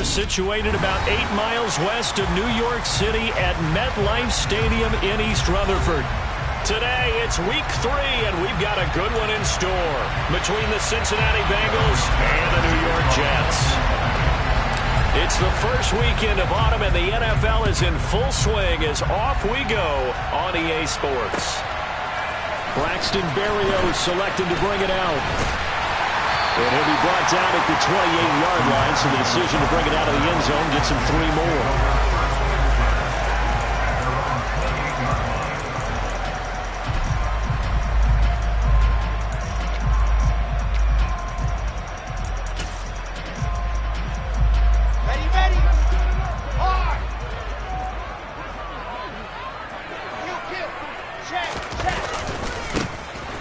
They're situated about 8 miles west of New York City at MetLife Stadium in East Rutherford. Today, it's week 3, and we've got a good one in store between the Cincinnati Bengals and the New York Jets. It's the first weekend of autumn, and the NFL is in full swing as off we go on EA Sports. Braxton Berrios selected to bring it out. And he'll be brought down at the 28-yard line, so the decision to bring it out of the end zone gets him 3 more.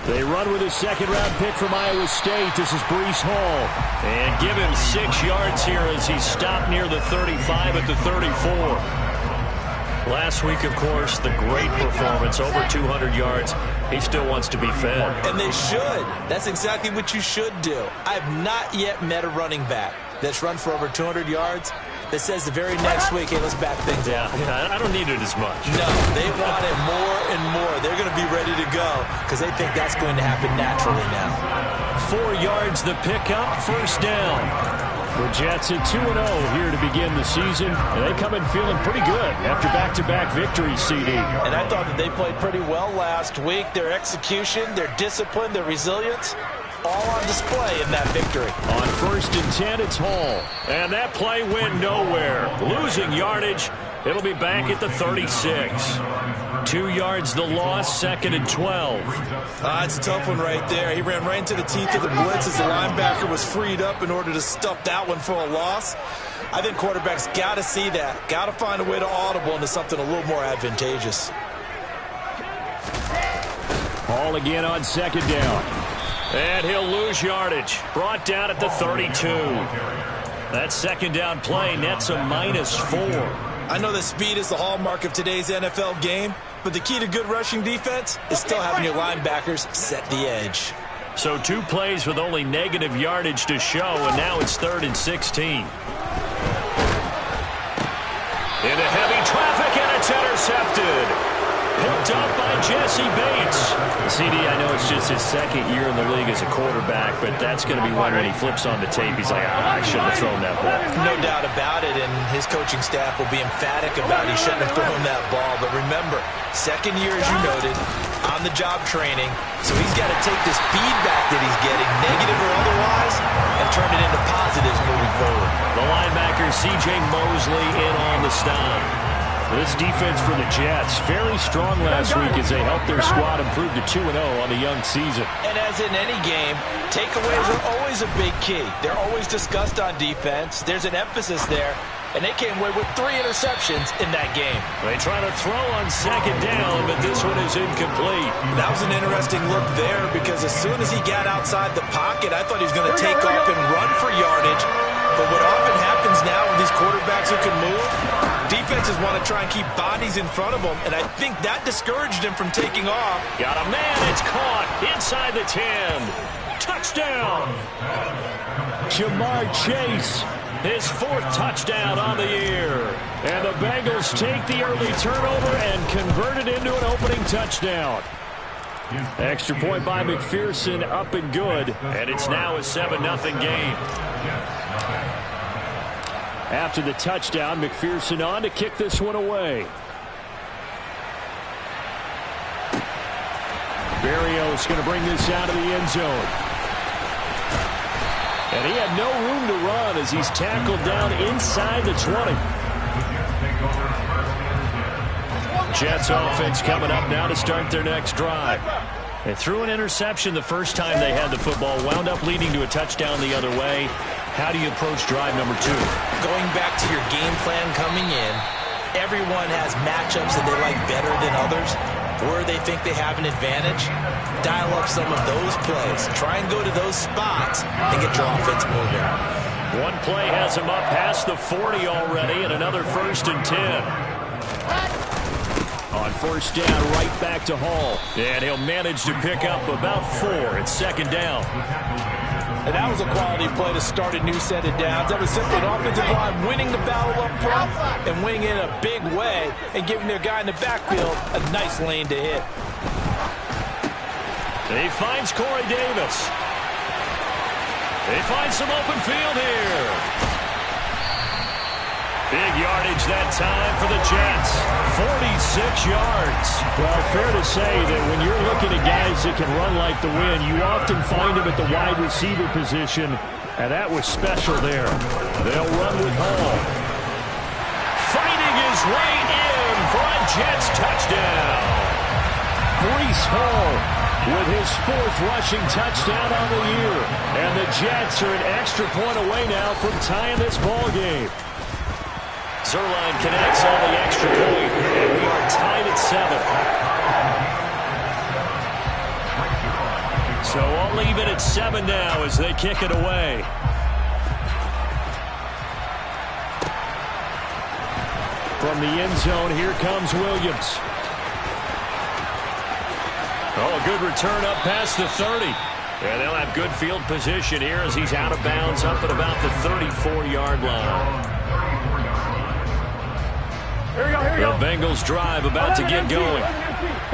They run with a second-round pick from Iowa State. This is Breece Hall. And give him 6 yards here as he stopped near the 35 at the 34. Last week, of course, the great performance, over 200 yards. He still wants to be fed. And they should. That's exactly what you should do. I have not yet met a running back that's run for over 200 yards that says the very next week, hey, let's back things up. Yeah, I don't need it as much. No, they want it more and more. They're going to be ready to go because they think that's going to happen naturally now. 4 yards the pickup, first down. The Jets at 2-0 here to begin the season. And they come in feeling pretty good after back-to-back victories, CD. And I thought that they played pretty well last week. Their execution, their discipline, their resilience, all on display in that victory. On 1st and 10, it's Hall. And that play went nowhere. Losing yardage. It'll be back at the 36. 2 yards the loss, 2nd and 12. It's a tough one right there. He ran right into the teeth of the blitz as the linebacker was freed up in order to stuff that one for a loss. I think quarterbacks got to see that. Got to find a way to audible into something a little more advantageous. Hall again on 2nd down. And he'll lose yardage. Brought down at the 32. That 2nd down play nets a -4. I know that speed is the hallmark of today's NFL game, but the key to good rushing defense is still having your linebackers set the edge. So 2 plays with only negative yardage to show, and now it's 3rd and 16. Into heavy traffic, and it's intercepted. Picked up by Jesse Bates. CD, I know it's just his 2nd year in the league as a quarterback, but that's going to be one when he flips on the tape. He's like, I shouldn't have thrown that ball. No doubt about it, and his coaching staff will be emphatic about he shouldn't have thrown that ball. But remember, 2nd year, as you noted, on-the-job training, so he's got to take this feedback that he's getting, negative or otherwise, and turn it into positives moving forward. The linebacker, C.J. Mosley, in on the stop. This defense for the Jets, very strong last week as they helped their squad improve to 2-0 on the young season. And as in any game, takeaways are always a big key. They're always discussed on defense. There's an emphasis there, and they came away with 3 interceptions in that game. They try to throw on 2nd down, but this one is incomplete. That was an interesting look there because as soon as he got outside the pocket, I thought he was going to take off and run for yardage. But what often happens now with these quarterbacks who can move, defenses want to try and keep bodies in front of them, and I think that discouraged him from taking off. Got a man, it's caught inside the 10. Touchdown! Jamar Chase, his 4th touchdown on the year. And the Bengals take the early turnover and convert it into an opening touchdown. Extra point by McPherson, up and good, and it's now a 7-0 game. After the touchdown, McPherson on to kick this one away. Berrios going to bring this out of the end zone. And he had no room to run as he's tackled down inside the 20. Jets offense coming up now to start their next drive. They threw an interception the first time they had the football, wound up leading to a touchdown the other way. How do you approach drive number 2? Going back to your game plan coming in, everyone has matchups that they like better than others, where they think they have an advantage. Dial up some of those plays. Try and go to those spots and get your offense moving. One play has him up past the 40 already, and another 1st and 10. On 1st down, right back to Hall. And he'll manage to pick up about 4 at 2nd down. And that was a quality play to start a new set of downs. That was simply an offensive line winning the battle up front and winning it in a big way and giving their guy in the backfield a nice lane to hit. He finds Corey Davis. He finds some open field here. Big yardage that time for the Jets. 46 yards. Well, fair to say that when you're looking at guys that can run like the wind, you often find them at the wide receiver position, and that was special there. They'll run with Hall. Fighting his way in for a Jets touchdown. Breece Hall with his 4th rushing touchdown on the year. And the Jets are an extra point away now from tying this ball game. Zerline connects on the extra point, and we are tied at 7. So I'll leave it at 7 now as they kick it away. From the end zone, here comes Williams. Oh, a good return up past the 30. And they'll have good field position here as he's out of bounds up at about the 34-yard line. The Bengals drive about to get going.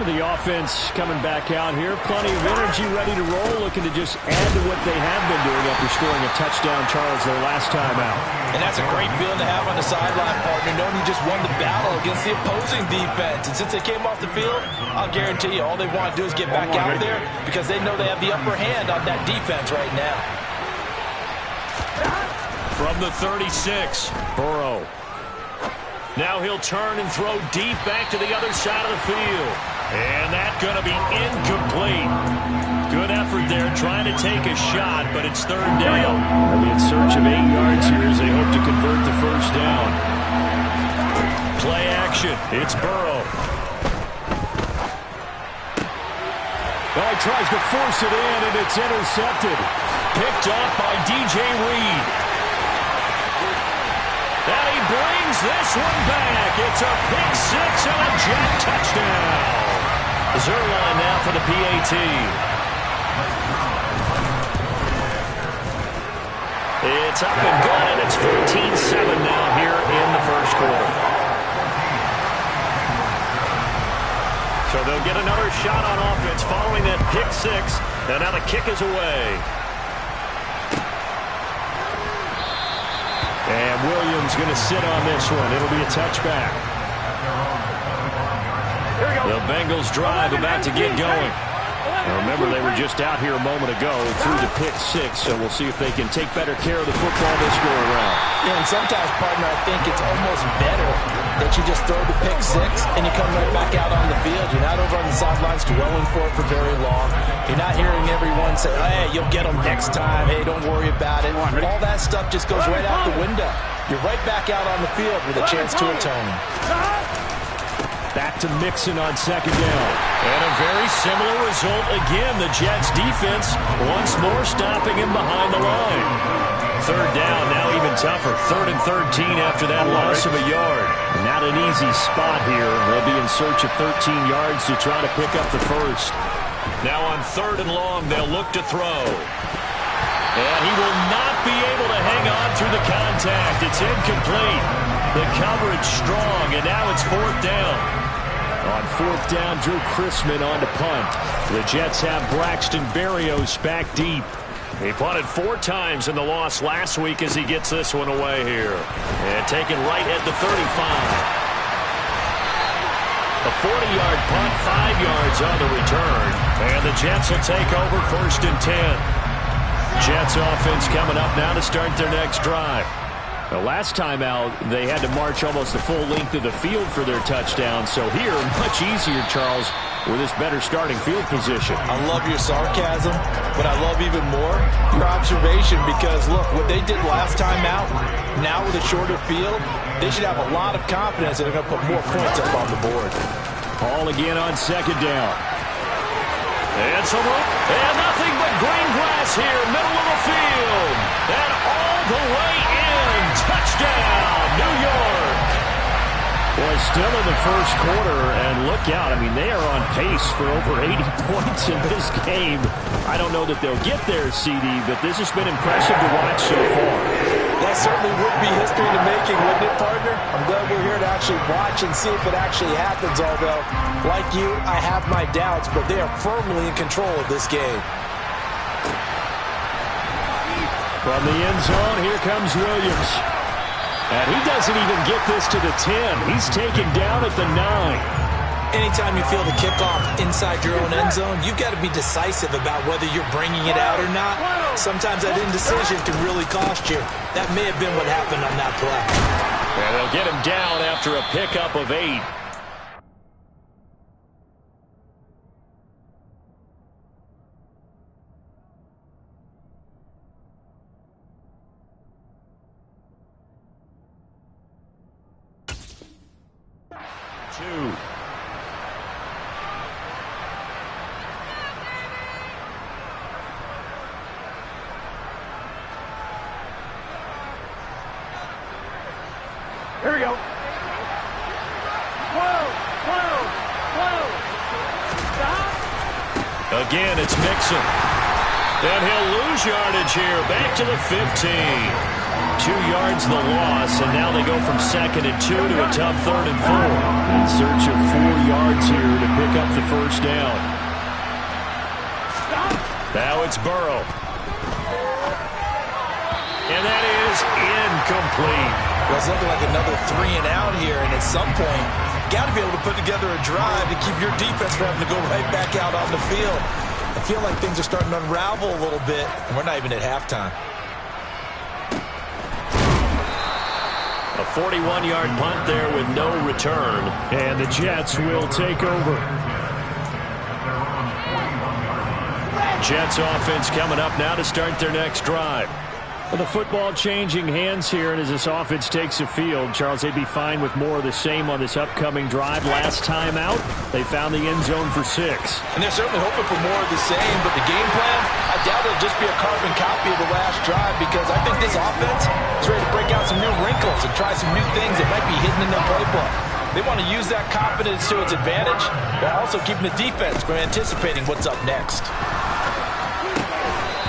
The offense coming back out here. Plenty of energy, ready to roll, looking to just add to what they have been doing after scoring a touchdown, Charles, their last time out. And that's a great feeling to have on the sideline, partner, knowing you just won the battle against the opposing defense. And since they came off the field, I'll guarantee you all they want to do is get back out there because they know they have the upper hand on that defense right now. From the 36, Burrow. Now he'll turn and throw deep back to the other side of the field. And that's going to be incomplete. Good effort there trying to take a shot, but it's 3rd down. They'll be in search of 8 yards here as they hope to convert the 1st down. Play action. It's Burrow. Well, he tries to force it in, and it's intercepted. Picked up by DJ Reed. And he brings this one back. It's a pick 6 and a Jet touchdown. Zerline now for the PAT. It's up and good, and it's 14-7 now here in the 1st quarter. So they'll get another shot on offense following that pick 6, and now the kick is away. And Williams going to sit on this one. It'll be a touchback. The Bengals drive about to get going. Now remember, they were just out here a moment ago through the pick 6, so we'll see if they can take better care of the football this go around. Yeah, and sometimes, partner, I think it's almost better that you just throw the pick 6 and you come right back out on the field. You're not over on the sidelines dwelling for it for very long. You're not hearing everyone say, hey, you'll get them next time. Hey, don't worry about it. All that stuff just goes right out the window. You're right back out on the field with a chance to atone. Back to Mixon on 2nd down. And a very similar result again. The Jets defense once more stopping him behind the line. 3rd down, now even tougher. 3rd and 13 after that loss of a yard. Not an easy spot here. They'll be in search of 13 yards to try to pick up the 1st. Now on 3rd and long, they'll look to throw. And he will not be able to hang on through the contact. It's incomplete. The coverage strong, and now it's 4th down. On 4th down, Drew Chrisman on to punt. The Jets have Braxton Berrios back deep. He punted 4 times in the loss last week as he gets this one away here. And taken right at the 35. A 40-yard punt, 5 yards on the return. And the Jets will take over 1st and 10. Jets offense coming up now to start their next drive. The last time out, they had to march almost the full length of the field for their touchdown. So here, much easier, Charles, with this better starting field position. I love your sarcasm, but I love even more your observation because, look, what they did last time out, now with a shorter field, they should have a lot of confidence that they're going to put more points up on the board. Hall again on 2nd down. And some room, and nothing but green grass here, middle of the field. And all the way in. Touchdown, New York. Boy, still in the first quarter, and look out. I mean, they are on pace for over 80 points in this game. I don't know that they'll get there, CD, but this has been impressive to watch so far. That certainly would be history in the making, wouldn't it, partner? I'm glad we're here to actually watch and see if it actually happens, although, like you, I have my doubts, but they are firmly in control of this game. From the end zone, here comes Williams. And he doesn't even get this to the 10. He's taken down at the 9. Anytime you feel the kickoff inside your own end zone, you've got to be decisive about whether you're bringing it out or not. Sometimes that indecision can really cost you. That may have been what happened on that play. And they'll get him down after a pickup of 8. Here we go. Stop. Again, it's Mixon. And he'll lose yardage here. Back to the 15. 2 yards the loss, and now they go from 2nd and 2 to a tough 3rd and 4. In search of 4 yards here to pick up the first down. Stop. Now it's Burrow. And that is incomplete. Well, it's looking like another 3 and out here, and at some point, you got to be able to put together a drive to keep your defense from having to go right back out on the field. I feel like things are starting to unravel a little bit, and we're not even at halftime. A 41-yard punt there with no return. And the Jets will take over. Jets offense coming up now to start their next drive. Well, the football changing hands here, and as this offense takes the field, Charles, they'd be fine with more of the same on this upcoming drive. Last time out, they found the end zone for 6. And they're certainly hoping for more of the same, but the game plan, I doubt it'll just be a carbon copy of the last drive, because I think this offense is ready to break out some new wrinkles and try some new things that might be hidden in their playbook. They want to use that confidence to its advantage, while also keeping the defense from anticipating what's up next.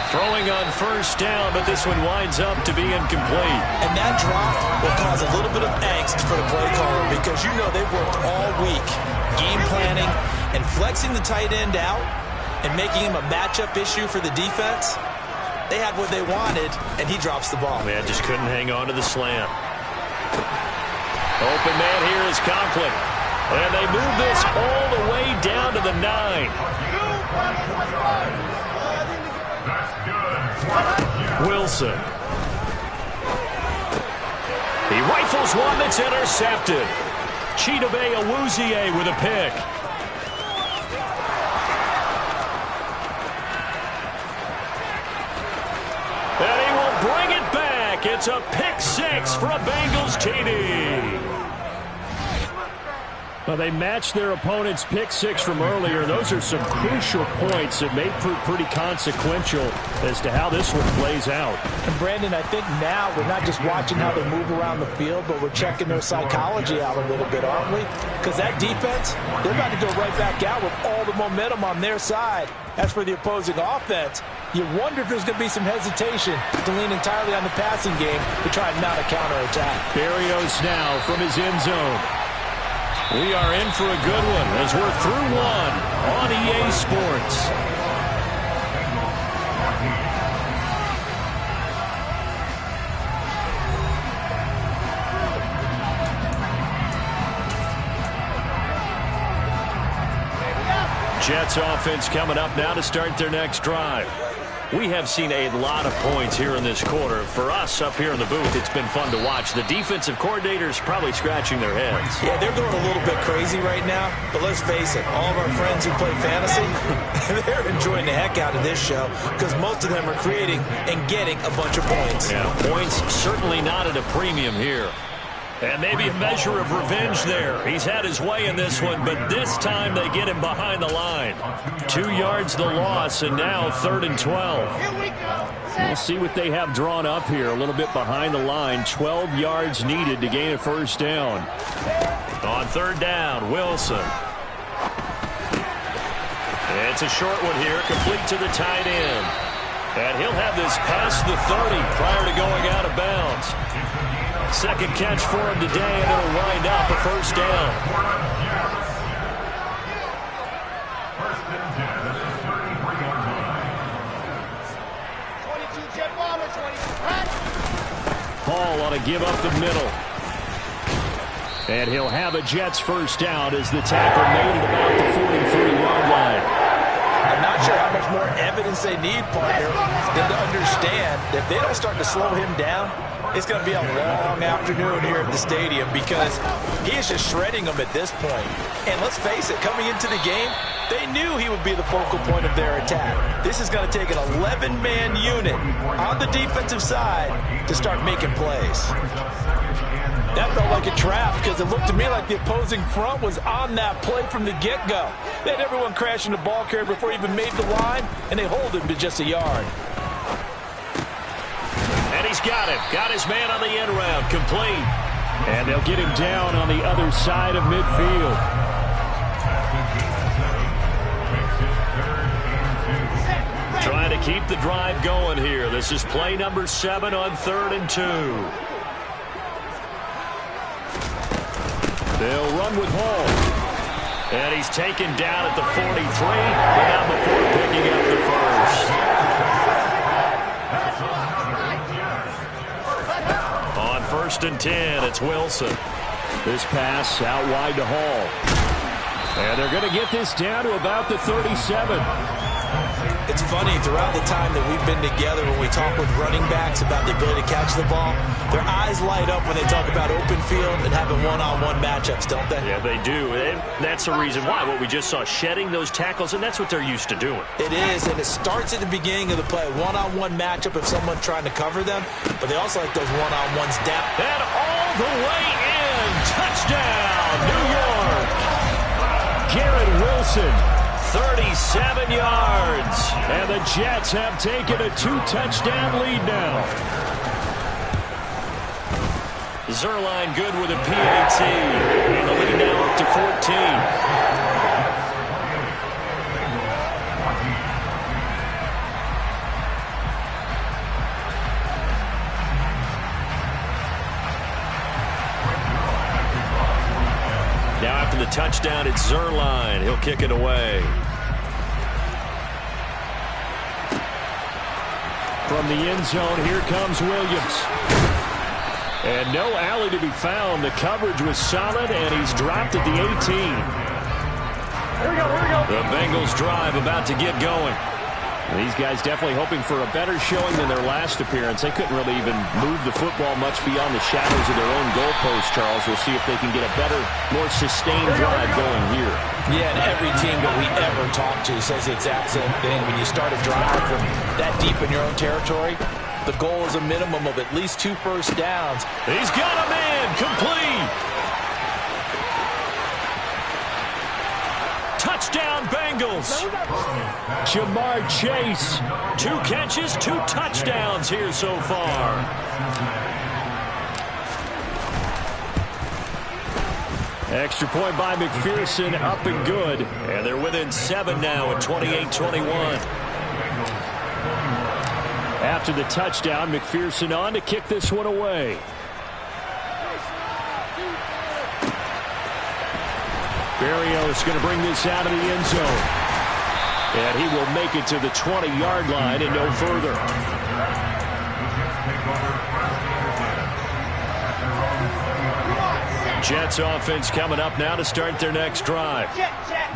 Throwing on first down, but this one winds up to be incomplete. And that drop will cause a little bit of angst for the play caller, because you know they've worked all week game planning and flexing the tight end out and making him a matchup issue for the defense. They had what they wanted, and he drops the ball. Man, just couldn't hang on to the slant. Open man here is Conklin. And they move this all the way down to the 9. Wilson. He rifles one that's intercepted. Chidobe Awuzie with a pick. And he will bring it back. It's a pick 6 for a Bengals TD. Well, they matched their opponent's pick 6 from earlier. Those are some crucial points that may prove pretty consequential as to how this one plays out. And Brandon, I think now we're not just watching how they move around the field, but we're checking their psychology out a little bit, aren't we? Because that defense, they're about to go right back out with all the momentum on their side. As for the opposing offense, you wonder if there's going to be some hesitation to lean entirely on the passing game to try and mount a counterattack. Berrios now from his end zone. We are in for a good one as we're through one on EA Sports. Jets offense coming up now to start their next drive. We have seen a lot of points here in this quarter. For us up here in the booth, it's been fun to watch. The defensive coordinators probably scratching their heads. Yeah, they're going a little bit crazy right now, but let's face it, all of our friends who play fantasy, they're enjoying the heck out of this show because most of them are creating and getting a bunch of points. Yeah, points certainly not at a premium here. And maybe a measure of revenge there. He's had his way in this one, but this time they get him behind the line. 2 yards the loss, and now 3rd and 12. We'll see what they have drawn up here. A little bit behind the line. 12 yards needed to gain a first down. On third down, Wilson. It's a short one here, complete to the tight end. And he'll have this past the 30 prior to going out of bounds. Second catch for him today, and it'll wind up a first down. Hall on a give up the middle. And he'll have a Jets first down as the tackle made it about the 43-yard line. I'm not sure how much more evidence they need, partner, than to understand that if they don't start to slow him down, it's going to be a long afternoon here at the stadium because he is just shredding them at this point. And let's face it, coming into the game, they knew he would be the focal point of their attack. This is going to take an 11-man unit on the defensive side to start making plays. That felt like a trap because it looked to me like the opposing front was on that play from the get-go. They had everyone crashing the ball carrier before he even made the line, and they hold him to just a yard. And he's got him. Got his man on the end round. Complete. And they'll get him down on the other side of midfield. Trying to keep the drive going here. This is play number 7 on 3rd and 2. They'll run with Hall. And he's taken down at the 43, down before picking up the first. On 1st and 10, it's Wilson. This pass out wide to Hall. And they're going to get this down to about the 37. It's funny, throughout the time that we've been together when we talk with running backs about the ability to catch the ball, their eyes light up when they talk about open field and having one-on-one matchups, don't they? Yeah, they do. And that's the reason why. What we just saw, shedding those tackles, and that's what they're used to doing. It is, and it starts at the beginning of the play. One-on-one matchup of someone trying to cover them, but they also like those one-on-ones down. And all the way in. Touchdown, New York. Garrett Wilson. 37 yards, and the Jets have taken a 2-touchdown lead now. Zerline good with a PAT, and the lead now up to 14. Now after the touchdown, it's Zerline. He'll kick it away. From the end zone, here comes Williams. And no alley to be found. The coverage was solid, and he's dropped at the 18. Here we go. The Bengals drive about to get going. These guys definitely hoping for a better showing than their last appearance. They couldn't really even move the football much beyond the shadows of their own goalpost, Charles. We'll see if they can get a better, more sustained drive going here. Yeah, and every team that we ever talk to says the exact same thing. When you start a drive from that deep in your own territory, the goal is a minimum of at least 2 first downs. He's got a man complete. Touchdown, Bengals. Jamar Chase. 2 catches, 2 touchdowns here so far. Extra point by McPherson, up and good. And they're within 7 now at 28-21. After the touchdown, McPherson on to kick this one away. Berrios going to bring this out of the end zone. And he will make it to the 20-yard line and no further. Jets offense coming up now to start their next drive.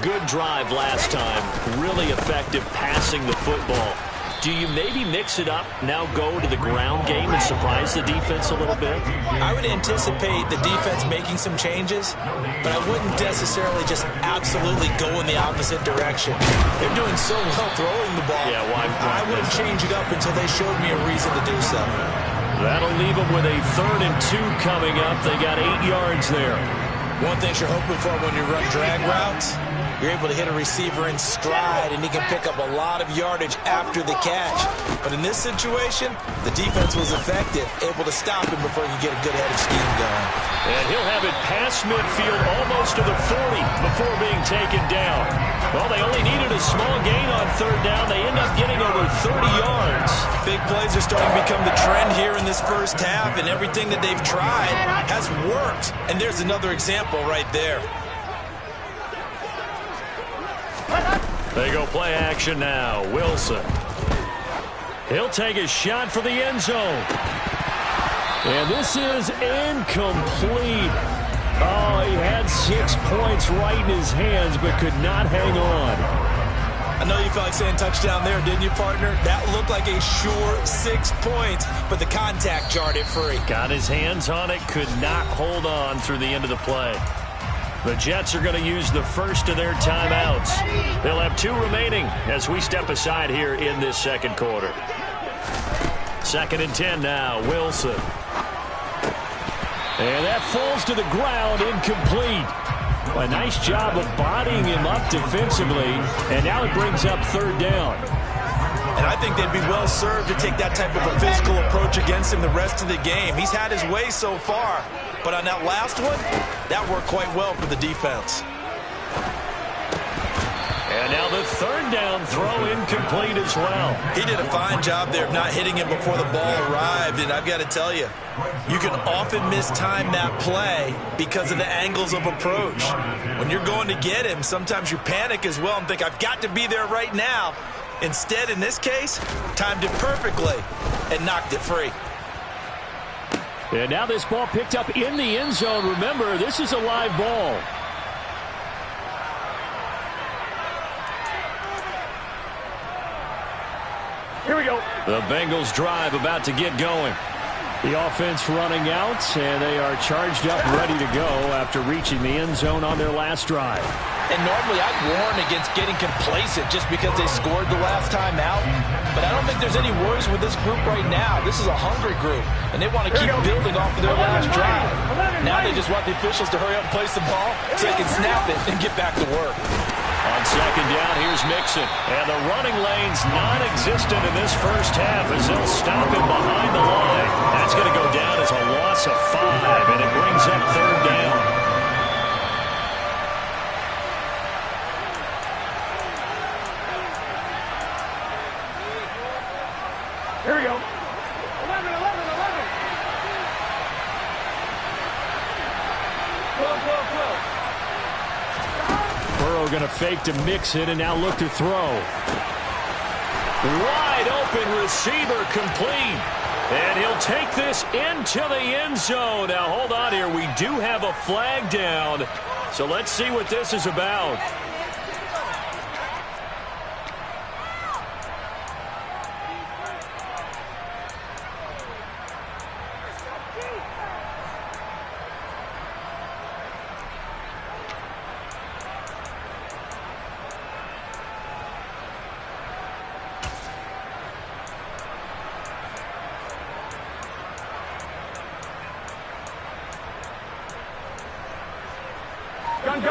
Good drive last time. Really effective passing the football. Do you maybe mix it up, now go to the ground game and surprise the defense a little bit? I would anticipate the defense making some changes, but I wouldn't necessarily just absolutely go in the opposite direction. They're doing so well throwing the ball. Yeah, why I wouldn't change it up until they showed me a reason to do so. That'll leave them with a 3rd and 2 coming up. They got 8 yards there. One thing you're hoping for when you run drag routes You're able to hit a receiver in stride, and he can pick up a lot of yardage after the catch. But in this situation, the defense was effective, able to stop him before he could get a good head of steam going. And he'll have it past midfield almost to the 40 before being taken down. Well, they only needed a small gain on third down. They end up getting over 30 yards. Big plays are starting to become the trend here in this first half, and everything that they've tried has worked. And there's another example right there. They go play action now. Wilson. He'll take a shot for the end zone. And this is incomplete. Oh, he had 6 points right in his hands, but could not hang on. I know you felt like saying touchdown there, didn't you, partner? That looked like a sure 6 points, but the contact jarred it free. Got his hands on it, could not hold on through the end of the play. The Jets are going to use the first of their timeouts. They'll have 2 remaining as we step aside here in this second quarter. 2nd and 10 now, Wilson. And that falls to the ground, incomplete. A nice job of bodying him up defensively, and now it brings up third down. And I think they'd be well served to take that type of a physical approach against him the rest of the game. He's had his way so far, but on that last one, that worked quite well for the defense. And now the third down throw incomplete as well. He did a fine job there of not hitting him before the ball arrived, and I've got to tell you, you can often mistime that play because of the angles of approach. When you're going to get him, sometimes you panic as well and think, I've got to be there right now. Instead, in this case, timed it perfectly and knocked it free. And now this ball picked up in the end zone. Remember, this is a live ball. Here we go. The Bengals drive about to get going. The offense running out, and they are charged up, ready to go after reaching the end zone on their last drive. And normally I'd warn against getting complacent just because they scored the last time out. But I don't think there's any worries with this group right now. This is a hungry group, and they want to keep building off of their last drive. Now they just want the officials to hurry up and place the ball so they can snap it and get back to work. On second down, here's Mixon. And the running lane's non-existent in this first half as they'll stop him behind the line. That's going to go down as a loss of 5, and it brings up third down. Here we go. 11, 11, 11. 12, 12, 12. Burrow going to fake to Mixon and now look to throw. Wide open receiver complete. And he'll take this into the end zone. Now hold on here. We do have a flag down. So let's see what this is about.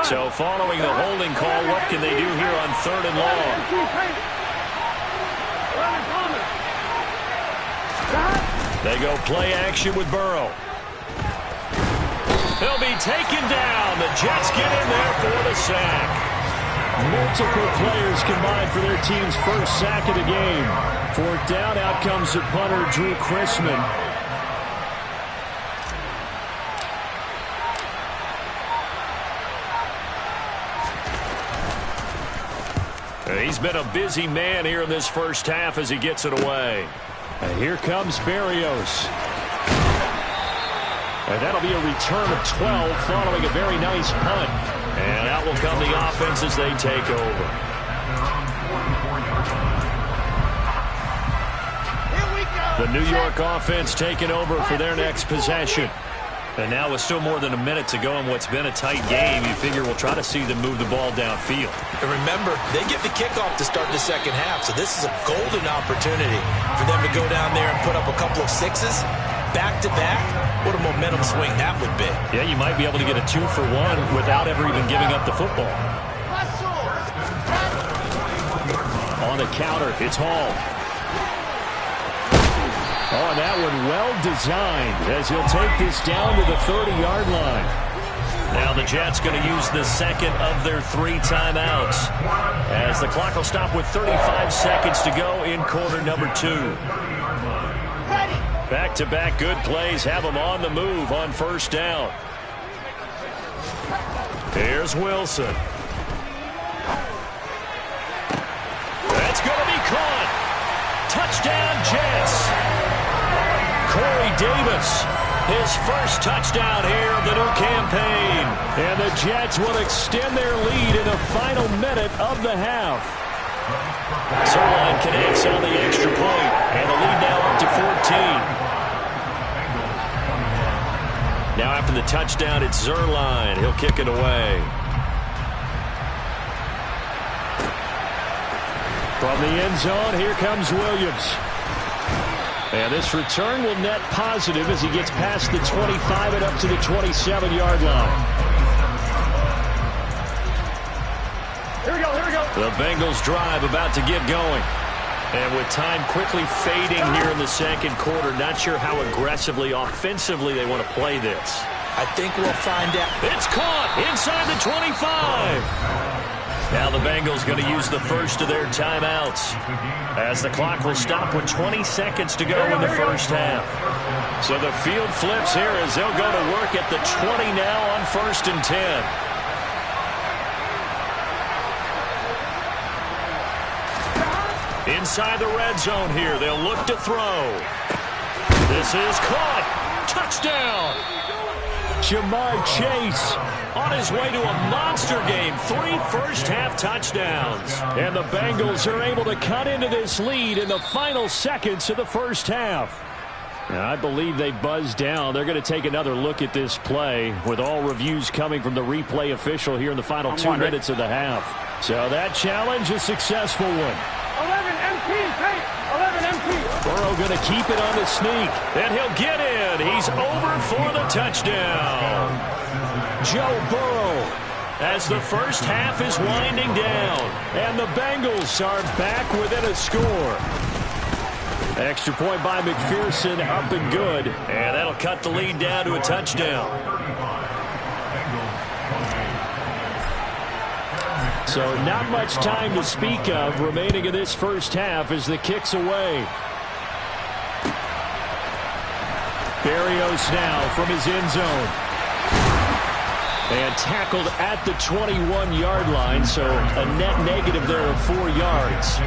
So following the holding call, what can they do here on 3rd and long? They go play action with Burrow. He'll be taken down. The Jets get in there for the sack. Multiple players combined for their team's first sack of the game. 4th down, out comes the punter, Drew Chrisman. He's been a busy man here in this first half as he gets it away. And here comes Berrios. And that'll be a return of 12 following a very nice punt. And out will come the offense as they take over. The New York offense taking over for their next possession. And now with still more than a minute to go in what's been a tight game, you figure we'll try to see them move the ball downfield. And remember, they get the kickoff to start the second half, so this is a golden opportunity for them to go down there and put up a couple of sixes back-to-back. What a momentum swing that would be. Yeah, you might be able to get a 2-for-1 without ever even giving up the football. On the counter, it's Hall. Oh, and that one well designed as he'll take this down to the 30-yard line. Now the Jets going to use the second of their 3 timeouts as the clock will stop with 35 seconds to go in quarter number 2. Back-to-back good plays have them on the move on first down. Here's Wilson. That's going to be caught. Touchdown, Jets. Corey Davis, his first touchdown here of the new campaign. And the Jets will extend their lead in the final minute of the half. Zerline connects on the extra point, and the lead now up to 14. Now after the touchdown, it's Zerline. He'll kick it away. From the end zone, here comes Williams. And this return will net positive as he gets past the 25 and up to the 27-yard line. Here we go, here we go. The Bengals drive about to get going. And with time quickly fading here in the second quarter, not sure how aggressively, offensively they want to play this. I think we'll find out. It's caught inside the 25. Now the Bengals going to use the first of their timeouts as the clock will stop with 20 seconds to go in the first half. So the field flips here as they'll go to work at the 20 now on 1st and 10. Inside the red zone here, they'll look to throw. This is caught. Touchdown. Jamar Chase on his way to a monster game. 3 first-half touchdowns. And the Bengals are able to cut into this lead in the final seconds of the first half. Now, I believe they buzzed down. They're going to take another look at this play with all reviews coming from the replay official here in the final 2 minutes of the half. So that challenge, a successful one. 11 MT, hey, 11 MT. Burrow going to keep it on the sneak, and he'll get in. He's over for the touchdown. Joe Burrow as the first half is winding down, and the Bengals are back within a score. Extra point by McPherson, up and good, and that'll cut the lead down to a touchdown. So not much time to speak of remaining in this first half as the kick's away. Barrios now from his end zone. And tackled at the 21-yard line, so a net negative there of 4 yards.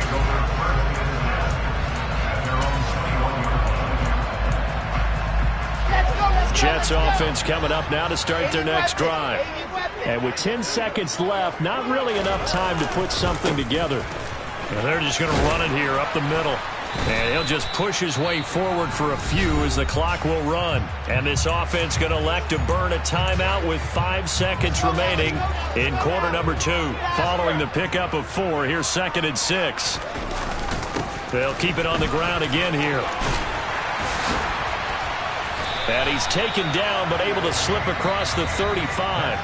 Jets offense coming up now to start their next drive. And with 10 seconds left, not really enough time to put something together. And they're just going to run it here up the middle. And he'll just push his way forward for a few as the clock will run. And this offense going to elect to burn a timeout with 5 seconds remaining in quarter number 2. Following the pickup of 4, here's 2nd and 6. They'll keep it on the ground again here. And he's taken down but able to slip across the 35.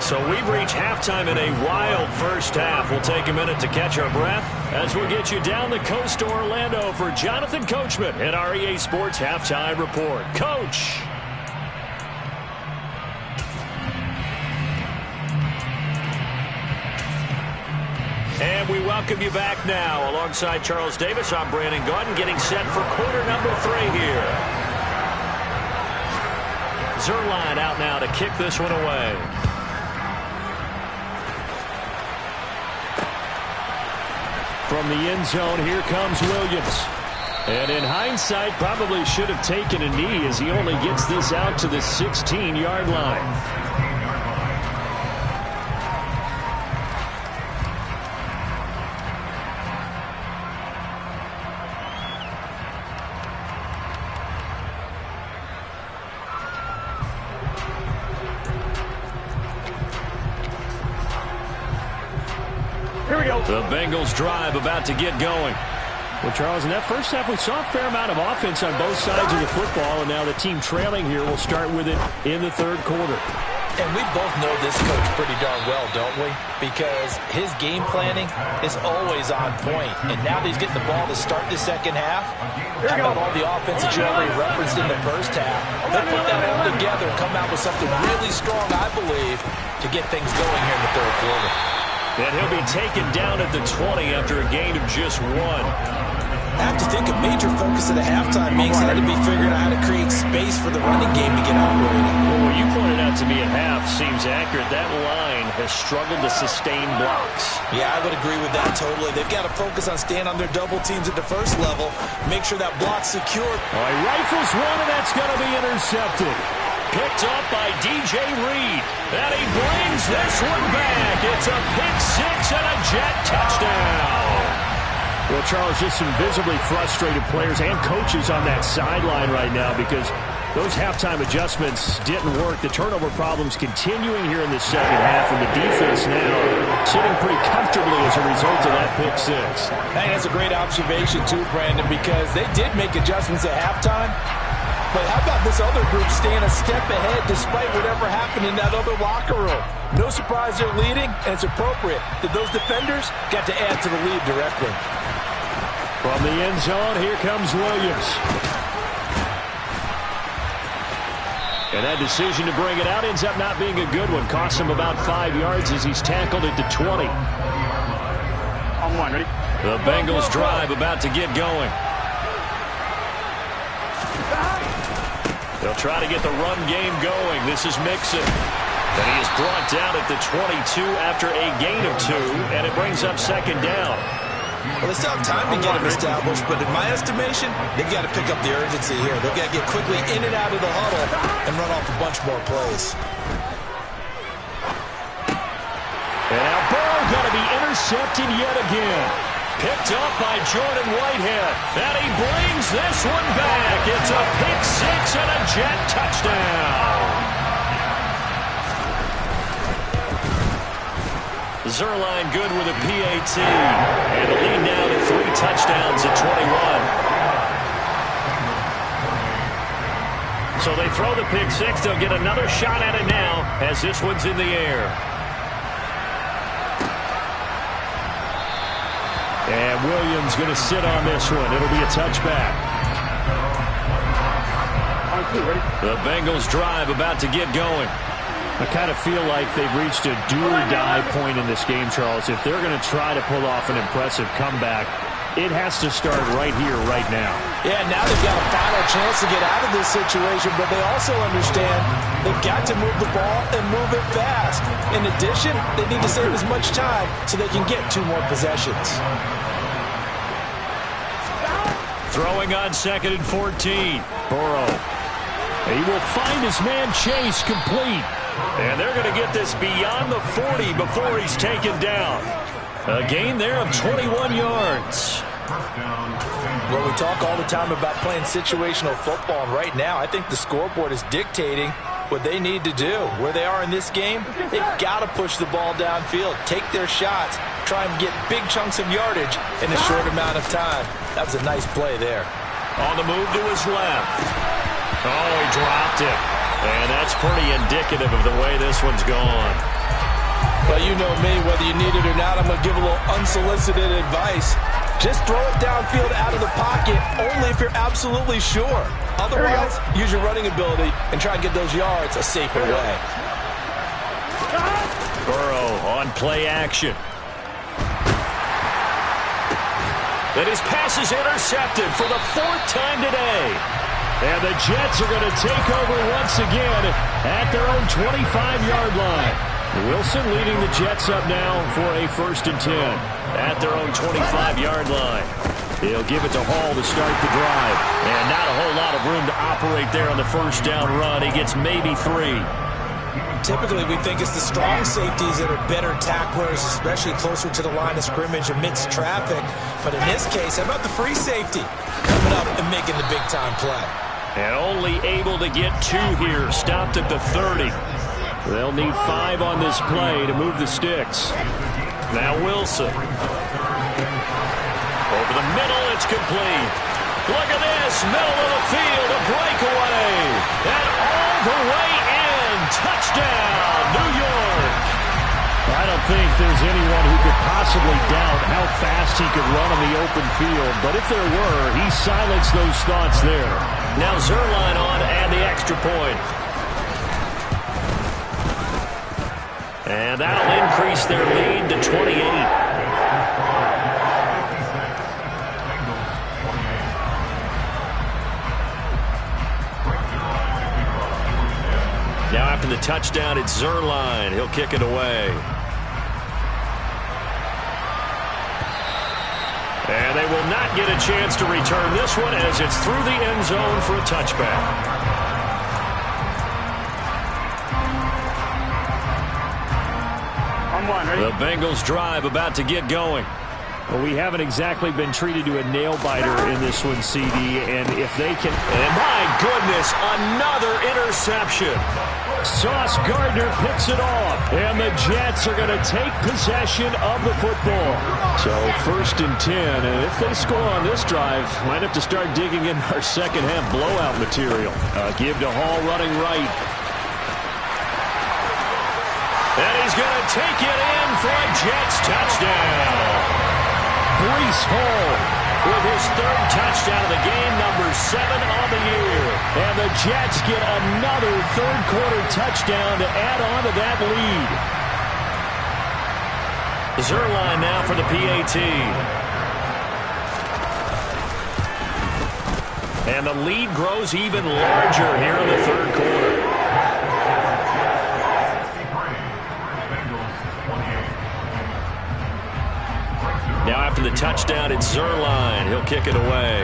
So we've reached halftime in a wild first half. We'll take a minute to catch our breath as we'll get you down the coast to Orlando for Jonathan Coachman at our EA Sports Halftime Report. Coach. And we welcome you back now. Alongside Charles Davis, I'm Brandon Gaudin getting set for quarter number 3 here. Zerline out now to kick this one away. From the end zone, here comes Williams. And in hindsight, probably should have taken a knee as he only gets this out to the 16-yard line. Here we go. The Bengals drive about to get going. Well, Charles, in that first half, we saw a fair amount of offense on both sides of the football, and now the team trailing here will start with it in the third quarter. And we both know this coach pretty darn well, don't we? Because his game planning is always on point. And now that he's getting the ball to start the second half, how about all the offense that you already referenced in the first half? They'll put that all together and come out with something really strong, I believe, to get things going here in the third quarter. And he'll be taken down at the 20 after a gain of just 1. I have to think a major focus at the halftime makes had to be figuring out how to create space for the running game to get operating. Well, what you pointed out to me at half seems accurate. That line has struggled to sustain blocks. Yeah, I would agree with that totally. They've got to focus on staying on their double teams at the first level, make sure that block's secure. All right, rifles one, and that's going to be intercepted. Picked up by DJ Reed. And he brings this one back. It's a pick six and a Jet touchdown. Well, Charles, just some visibly frustrated players and coaches on that sideline right now because those halftime adjustments didn't work. The turnover problems continuing here in the second half, and the defense now sitting pretty comfortably as a result of that pick six. I think that's a great observation, too, Brandon, because they did make adjustments at halftime. But how about this other group staying a step ahead despite whatever happened in that other locker room? No surprise they're leading, and it's appropriate that those defenders got to add to the lead directly. From the end zone, here comes Williams. And that decision to bring it out ends up not being a good one. Cost him about 5 yards as he's tackled at the 20. On one, ready? The Bengals drive about to get going. They'll try to get the run game going. This is Mixon. And he is brought down at the 22 after a gain of 2, and it brings up second down. Well, they still have time to get him established, but in my estimation, they've got to pick up the urgency here. They've got to get quickly in and out of the huddle and run off a bunch more plays. And now Burrow going to be intercepted yet again. Picked up by Jordan Whitehead. And he brings this one back. It's a pick six and a Jet touchdown. Zerline good with a PAT. And the lead now to 3 touchdowns at 21. So they throw the pick six. They'll get another shot at it now as this one's in the air. And Williams going to sit on this one. It'll be a touchback. The Bengals drive about to get going. I kind of feel like they've reached a do-or-die point in this game, Charles. If they're going to try to pull off an impressive comeback, it has to start right here, right now. Yeah, now they've got a final chance to get out of this situation, but they also understand they've got to move the ball and move it fast. In addition, they need to save as much time so they can get 2 more possessions. Throwing on 2nd and 14. Burrow. He will find his man Chase complete. And they're going to get this beyond the 40 before he's taken down. A gain there of 21 yards. Well, we talk all the time about playing situational football, and right now I think the scoreboard is dictating what they need to do. Where they are in this game, they've got to push the ball downfield, take their shots, try and get big chunks of yardage in a short amount of time. That was a nice play there. On the move to his left. Oh, he dropped it. And that's pretty indicative of the way this one's gone. Well, you know me, whether you need it or not, I'm going to give a little unsolicited advice. Just throw it downfield out of the pocket only if you're absolutely sure. Otherwise, use your running ability and try and get those yards a safer way. Burrow on play action. And his pass is intercepted for the 4th time today. And the Jets are going to take over once again at their own 25-yard line. Wilson leading the Jets up now for a 1st and 10 at their own 25-yard line. He'll give it to Hall to start the drive. And not a whole lot of room to operate there on the 1st down run. He gets maybe 3. Typically, we think it's the strong safeties that are better tacklers, especially closer to the line of scrimmage amidst traffic. But in this case, how about the free safety coming up and making the big-time play? And only able to get 2 here, stopped at the 30. They'll need 5 on this play to move the sticks. Now Wilson. Over the middle, it's complete. Look at this, middle of the field, a breakaway. And all the way in. touchdown, New York. I don't think there's anyone who could possibly doubt how fast he could run on the open field. But if there were, he silenced those thoughts there. Now Zerline on and the extra point. And that'll increase their lead to 28. Now after the touchdown, it's Zerline. He'll kick it away. And they will not get a chance to return this one as it's through the end zone for a touchback. The Bengals drive about to get going. Well, we haven't exactly been treated to a nail-biter in this one, CD, and if they can... And my goodness, another interception. Sauce Gardner picks it off, and the Jets are going to take possession of the football. So 1st and 10, and if they score on this drive, might have to start digging in our second-half blowout material. Give to Hall running right. And he's going to take it in for a Jets touchdown. Breece Hall with his 3rd touchdown of the game, number 7 on the year. And the Jets get another 3rd-quarter touchdown to add on to that lead. Zerline now for the PAT. And the lead grows even larger here in the 3rd quarter. Now after the touchdown, it's Zerline. He'll kick it away.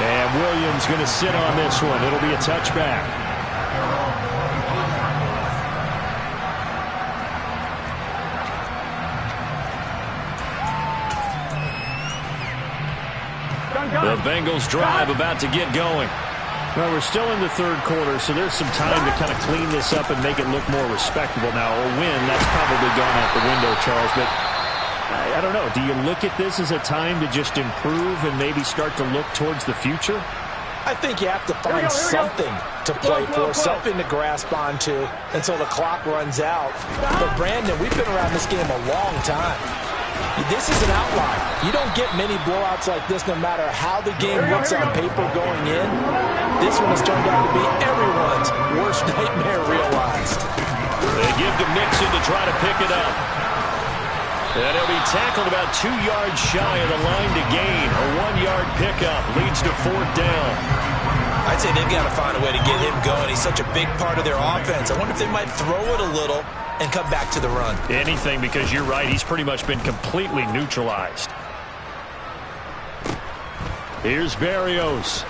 And Williams going to sit on this one. It'll be a touchback. The Bengals drive about to get going. Well, we're still in the 3rd quarter, so there's some time to kind of clean this up and make it look more respectable. Now, a win, that's probably gone out the window, Charles, but I don't know. Do you look at this as a time to just improve and maybe start to look towards the future? I think you have to find something to play for, something to grasp onto until the clock runs out. But, Brandon, we've been around this game a long time. This is an outlier. You don't get many blowouts like this no matter how the game looks on paper going in. This one has turned out to be everyone's worst nightmare realized. They give to Mixon to try to pick it up. And he'll be tackled about 2 yards shy of the line to gain. A 1-yard pickup leads to 4th down. I'd say they've got to find a way to get him going. He's such a big part of their offense. I wonder if they might throw it a little and come back to the run. Anything, because you're right. He's pretty much been completely neutralized. Here's Berrios.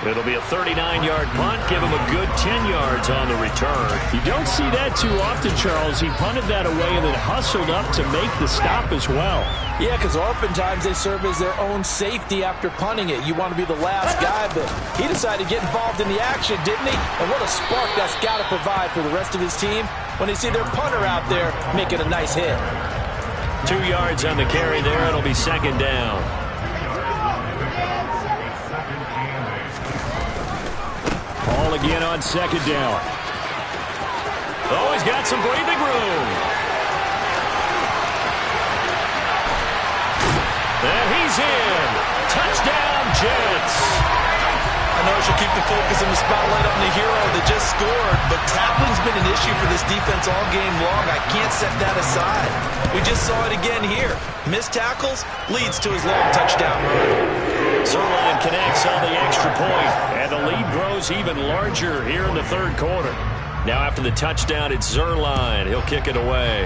It'll be a 39-yard punt. Give him a good 10 yards on the return. You don't see that too often, Charles. He punted that away and then hustled up to make the stop as well. Yeah, because oftentimes they serve as their own safety after punting it. You want to be the last guy, but he decided to get involved in the action, didn't he? And what a spark that's got to provide for the rest of his team when they see their punter out there making a nice hit. 2 yards on the carry there. It'll be 2nd down. Ball again on 2nd down. Oh, he's got some breathing room. And he's in. Touchdown, Jets. I know I should keep the focus and the spotlight on the hero that just scored, but tackling's been an issue for this defense all game long. I can't set that aside. We just saw it again here. Missed tackles leads to his long touchdown run. Zerline connects on the extra point, and the lead grows even larger here in the 3rd quarter. Now after the touchdown, it's Zerline. He'll kick it away.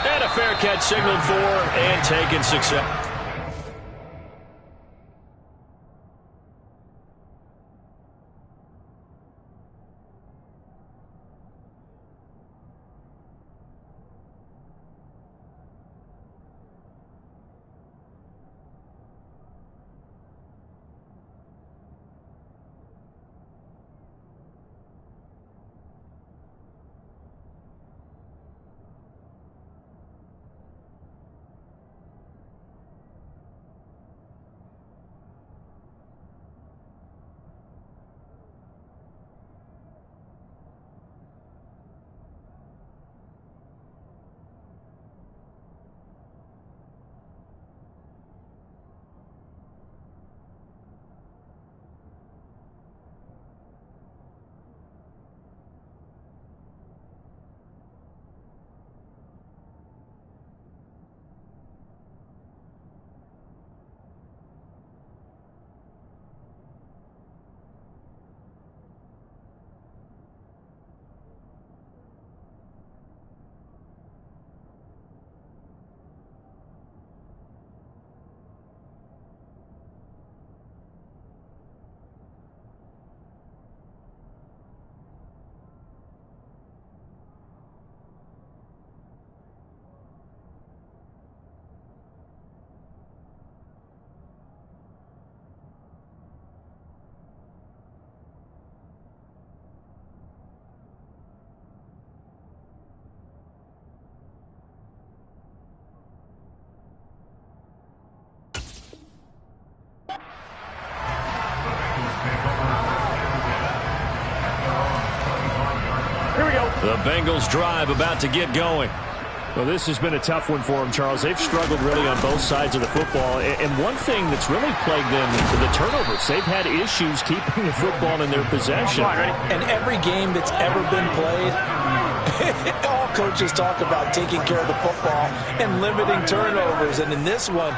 And a fair catch signaled for and taken success. The Bengals drive about to get going. Well, this has been a tough one for them, Charles. They've struggled really on both sides of the football. And one thing that's really plagued them is the turnovers. They've had issues keeping the football in their possession. And every game that's ever been played, all coaches talk about taking care of the football and limiting turnovers. And in this one,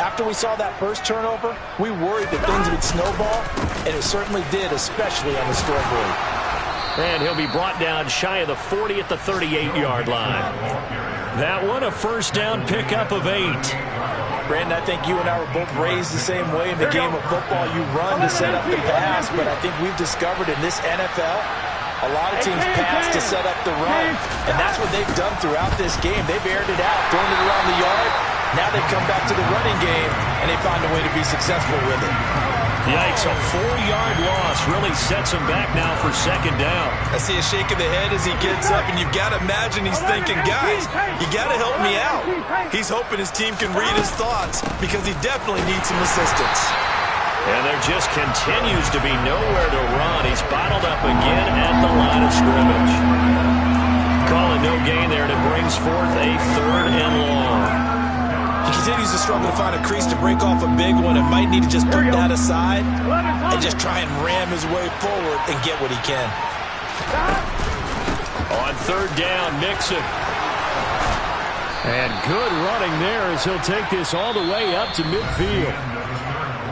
after we saw that first turnover, we worried that things would snowball, and it certainly did, especially on the scoreboard. And he'll be brought down shy of the 40 at the 38-yard line. That one, a first down pickup of 8. Brandon, I think you and I were both raised the same way in the game of football. You run to set up the pass, but I think we've discovered in this NFL, a lot of teams pass to set up the run, and that's what they've done throughout this game. They've aired it out, thrown it around the yard. Now they've come back to the running game, and they found a way to be successful with it. Yikes, a 4-yard loss really sets him back now for second down. I see a shake of the head as he gets up, and you've got to imagine he's thinking, guys, you got to help me out. He's hoping his team can read his thoughts because he definitely needs some assistance. And there just continues to be nowhere to run. He's bottled up again at the line of scrimmage. Calling no gain there, and it brings forth a 3rd and long. He continues to struggle to find a crease to break off a big one and might need to just put that aside and just try and ram his way forward and get what he can. On 3rd down, Mixon. And good running there as he'll take this all the way up to midfield.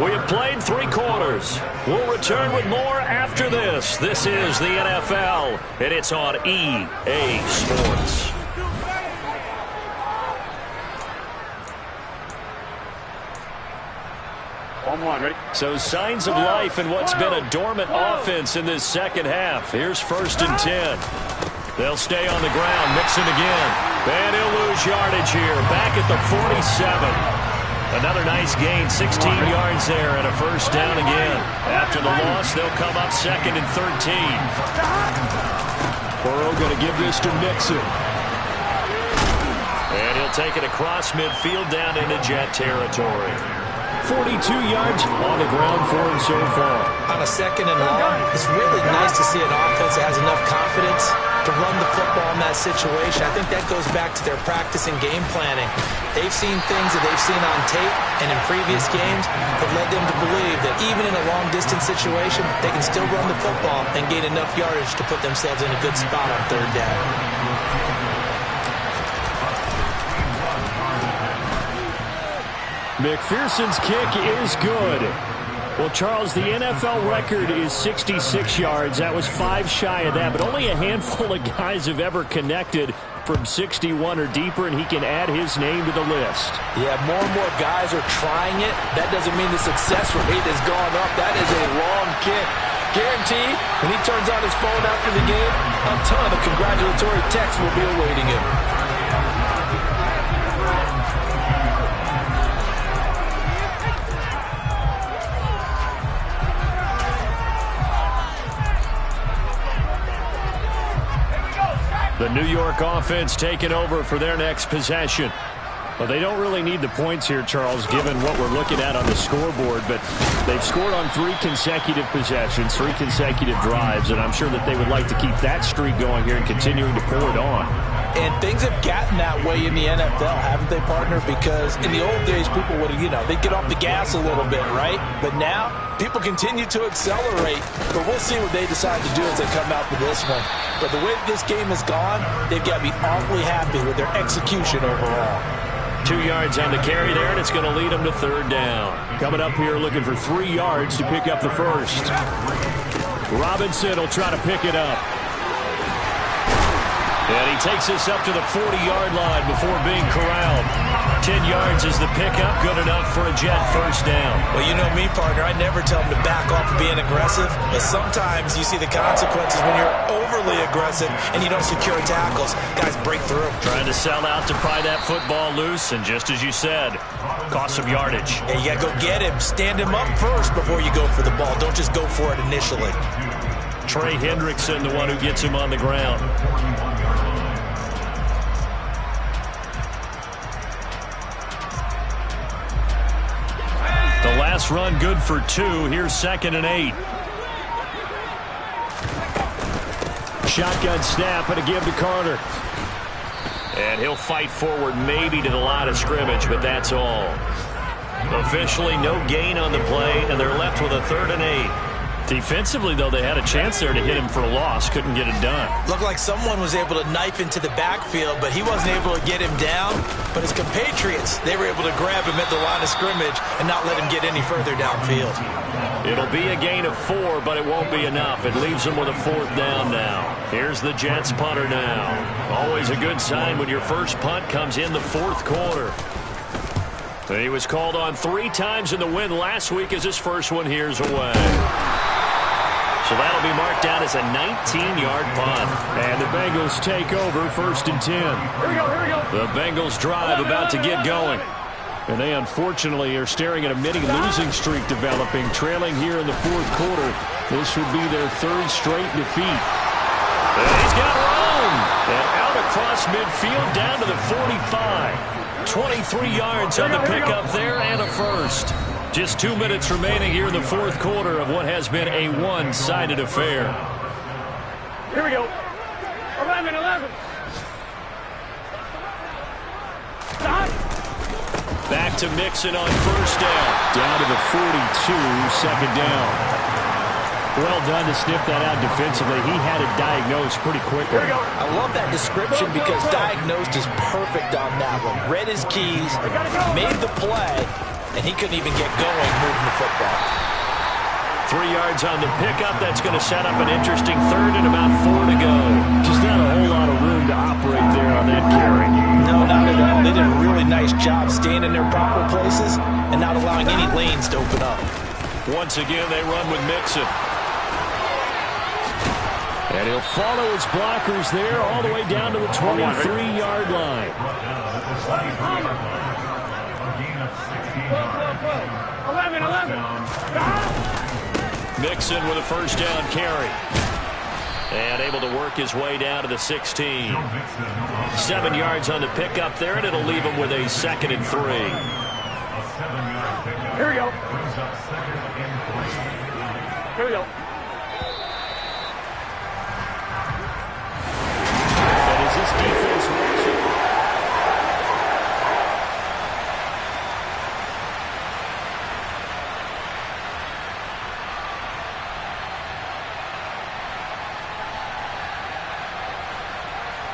We have played 3 quarters. We'll return with more after this. This is the NFL, and it's on EA Sports. So signs of life in what's been a dormant offense in this second half. Here's 1st and 10. They'll stay on the ground. Mixon again. And he'll lose yardage here. Back at the 47. Another nice gain. 16 yards there and a first down again. After the loss, they'll come up 2nd and 13. Burrow going to give this to Mixon. And he'll take it across midfield down into Jet territory. 42 yards on the ground for him so far. On a 2nd and long, it's really nice to see an offense that has enough confidence to run the football in that situation. I think that goes back to their practice and game planning. They've seen things that they've seen on tape and in previous games that led them to believe that even in a long-distance situation, they can still run the football and gain enough yardage to put themselves in a good spot on 3rd down. McPherson's kick is good. Well, Charles, the NFL record is 66 yards. That was 5 shy of that, but only a handful of guys have ever connected from 61 or deeper, and he can add his name to the list. Yeah, more and more guys are trying it. That doesn't mean the success rate has gone up. That is a long kick. Guaranteed, when he turns on his phone after the game, a ton of congratulatory texts will be awaiting him. The New York offense taking over for their next possession. Well, they don't really need the points here, Charles, given what we're looking at on the scoreboard, but they've scored on 3 consecutive possessions, 3 consecutive drives, and I'm sure that they would like to keep that streak going here and continuing to pour it on. And things have gotten that way in the NFL, haven't they, partner? Because in the old days, people would, they'd get off the gas a little bit, right? But now, people continue to accelerate. But we'll see what they decide to do as they come out with this one. But the way this game has gone, they've got to be awfully happy with their execution overall. 2 yards on the carry there, and it's going to lead them to 3rd down. Coming up here looking for 3 yards to pick up the first. Robinson will try to pick it up. And he takes this up to the 40-yard line before being corralled. 10 yards is the pickup, good enough for a Jet first down. Well, you know me, partner. I never tell them to back off of being aggressive, but sometimes you see the consequences when you're overly aggressive and you don't secure tackles. Guys break through. Trying to sell out to pry that football loose, and just as you said, cost some yardage. Yeah, you got to go get him. Stand him up first before you go for the ball. Don't just go for it initially. Trey Hendrickson, the one who gets him on the ground. The last run good for 2. Here's 2nd and 8. shotgun snap and a give to Carter. And he'll fight forward maybe to the line of scrimmage, but that's all. Officially no gain on the play, and they're left with a 3rd and 8. Defensively, though, they had a chance there to hit him for a loss. Couldn't get it done. Looked like someone was able to knife into the backfield, but he wasn't able to get him down. But his compatriots, they were able to grab him at the line of scrimmage and not let him get any further downfield. It'll be a gain of 4, but it won't be enough. It leaves them with a 4th down now. Here's the Jets punter now. Always a good sign when your first punt comes in the 4th quarter. He was called on 3 times in the win last week as his first one here's away. So that'll be marked down as a 19-yard punt. And the Bengals take over 1st and 10. Here we go. The Bengals drive about to get going. And they unfortunately are staring at a mini losing streak developing, trailing here in the 4th quarter. This would be their 3rd straight defeat. And he's got room. And out across midfield down to the 45. 23 yards on the pickup there and a first. Just 2 minutes remaining here in the 4th quarter of what has been a one-sided affair. Here we go. 11. Back to Mixon on 1st down. Down to the 42, 2nd down. Well done to sniff that out defensively. He had it diagnosed pretty quickly. I love that description because diagnosed is perfect on that one. Read his keys, made the play, and he couldn't even get going moving the football. 3 yards on the pickup. That's going to set up an interesting 3rd and about 4 to go. Just not a whole lot of room to operate there on that carry. No, not at all. They did a really nice job staying in their proper places and not allowing any lanes to open up. Once again, they run with Mixon. And he'll follow his blockers there all the way down to the 23-yard line. 11. Mixon with a 1st down carry. And able to work his way down to the 16. 7 yards on the pickup there, and it'll leave him with a 2nd and 3. Here we go.